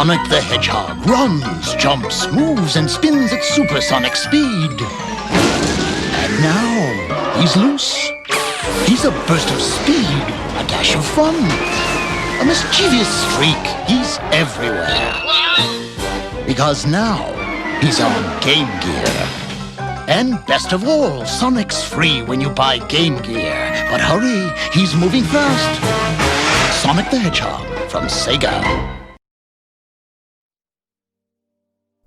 Sonic the Hedgehog runs, jumps, moves, and spins at supersonic speed. And now, he's loose. He's a burst of speed, a dash of fun, a mischievous streak. He's everywhere. Because now, he's on Game Gear. And best of all, Sonic's free when you buy Game Gear. But hurry, he's moving fast. Sonic the Hedgehog from Sega.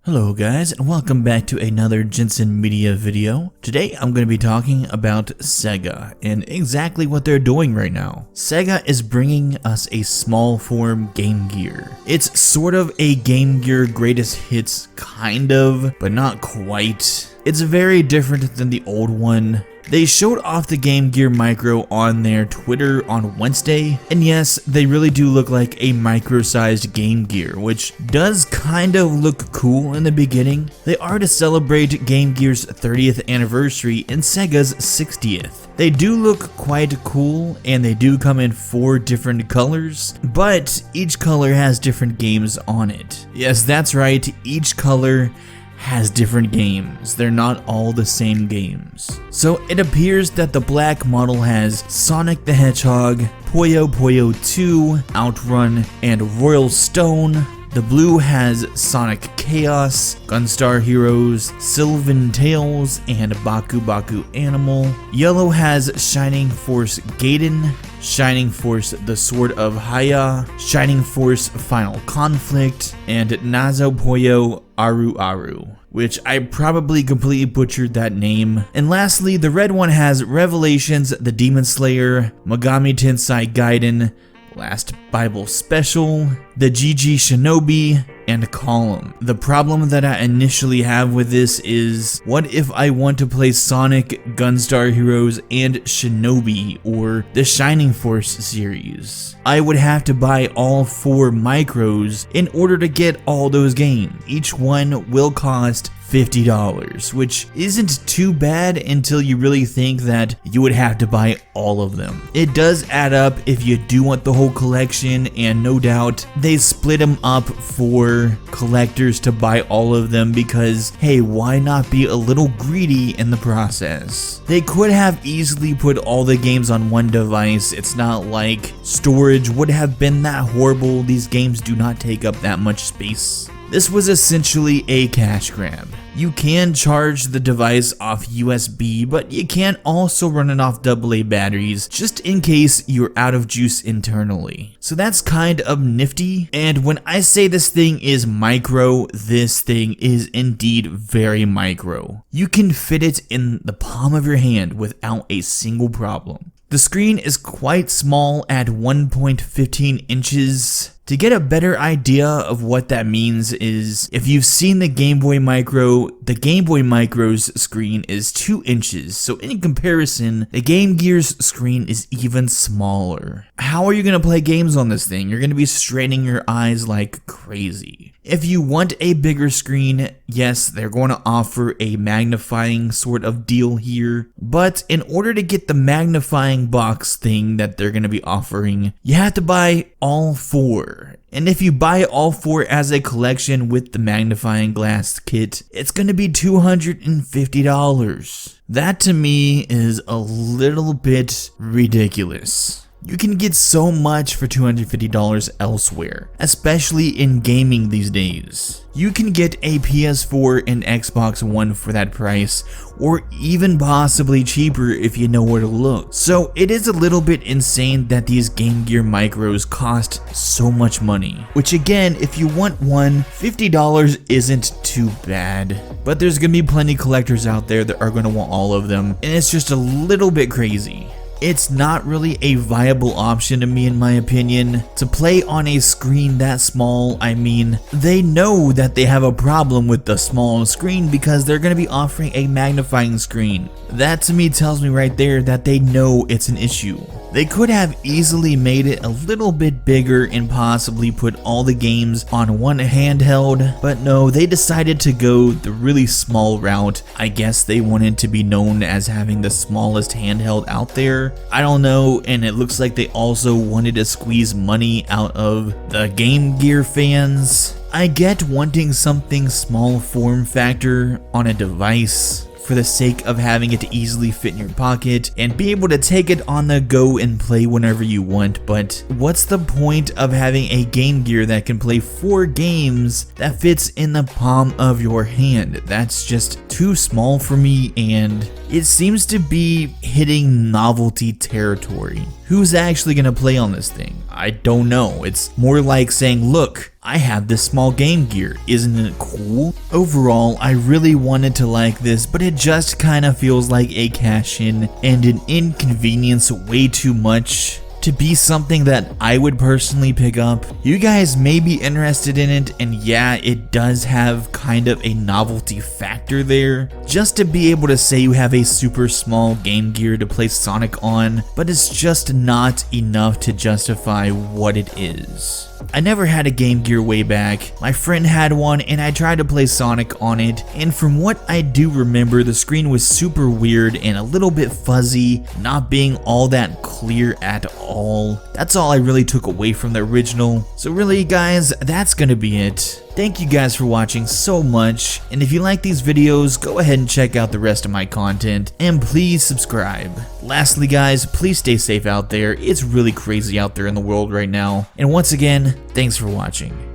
Hello guys, and welcome back to another Jensen Media video. Today I'm going to be talking about Sega and exactly what they're doing right now. Sega is bringing us a small form Game Gear. It's sort of a Game Gear greatest hits kind of, but not quite. It's very different than the old one. They showed off the Game Gear Micro on their Twitter on Wednesday, and yes, they really do look like a micro-sized Game Gear, which does kind of look cool in the beginning. They are to celebrate Game Gear's 30th anniversary and Sega's 60th. They do look quite cool, and they do come in 4 different colors, but each color has different games on it. Yes, that's right, each color has different games. They're not all the same games. So it appears that the black model has Sonic the Hedgehog, Puyo Puyo 2, Outrun, and Royal Stone. The blue has Sonic Chaos, Gunstar Heroes, Sylvan Tales, and Baku Baku Animal. Yellow has Shining Force Gaiden, Shining Force The Sword of Haya, Shining Force Final Conflict, and Nazo Puyo Aru Aru, which I probably completely butchered that name. And lastly, the red one has Revelations, the Demon Slayer, Megami Tensei Gaiden, Last Bible Special, the GG Shinobi, and Column. The problem that I initially have with this is, what if I want to play Sonic, Gunstar Heroes, and Shinobi, or the Shining Force series? I would have to buy all 4 micros in order to get all those games. Each one will cost $50, which isn't too bad until you really think that you would have to buy all of them. It does add up if you do want the whole collection, and no doubt they split them up for collectors to buy all of them because, hey, why not be a little greedy in the process? They could have easily put all the games on one device. It's not like storage would have been that horrible. These games do not take up that much space. This was essentially a cash grab. You can charge the device off USB, but you can also run it off AA batteries just in case you're out of juice internally. So that's kind of nifty, and when I say this thing is micro, this thing is indeed very micro. You can fit it in the palm of your hand without a single problem. The screen is quite small at 1.15 inches. To get a better idea of what that means is, if you've seen the Game Boy Micro, the Game Boy Micro's screen is 2 inches, so in comparison, the Game Gear's screen is even smaller. How are you going to play games on this thing? You're going to be straining your eyes like crazy. If you want a bigger screen, yes, they're going to offer a magnifying sort of deal here, but in order to get the magnifying box thing that they're going to be offering, you have to buy all 4. And if you buy all 4 as a collection with the magnifying glass kit, it's going to be $250. That to me is a little bit ridiculous. You can get so much for $250 elsewhere, especially in gaming these days. You can get a PS4 and Xbox One for that price, or even possibly cheaper if you know where to look. So it is a little bit insane that these Game Gear Micros cost so much money. Which again, if you want one, $50 isn't too bad. But there's gonna be plenty of collectors out there that are gonna want all of them, and it's just a little bit crazy. It's not really a viable option to me, in my opinion, to play on a screen that small. I mean, they know that they have a problem with the small screen because they're going to be offering a magnifying screen. That to me tells me right there that they know it's an issue. They could have easily made it a little bit bigger and possibly put all the games on one handheld, but no, they decided to go the really small route. I guess they wanted to be known as having the smallest handheld out there. I don't know, and it looks like they also wanted to squeeze money out of the Game Gear fans. I get wanting something small form factor on a device for the sake of having it to easily fit in your pocket and be able to take it on the go and play whenever you want, but what's the point of having a Game Gear that can play 4 games that fits in the palm of your hand? That's just too small for me, and it seems to be hitting novelty territory. Who's actually gonna play on this thing? I don't know. It's more like saying, look, I have this small Game Gear, isn't it cool? Overall, I really wanted to like this, but it just kinda feels like a cash-in and an inconvenience way too much to be something that I would personally pick up. You guys may be interested in it, and yeah, it does have kind of a novelty factor there, just to be able to say you have a super small Game Gear to play Sonic on, but it's just not enough to justify what it is. I never had a Game Gear way back. My friend had one and I tried to play Sonic on it, and from what I do remember, the screen was super weird and a little bit fuzzy, not being all that clear at all. That's all I really took away from the original. So really guys, that's gonna be it. Thank you guys for watching so much, and if you like these videos, go ahead and check out the rest of my content, and please subscribe. Lastly guys, please stay safe out there. It's really crazy out there in the world right now. And once again, thanks for watching.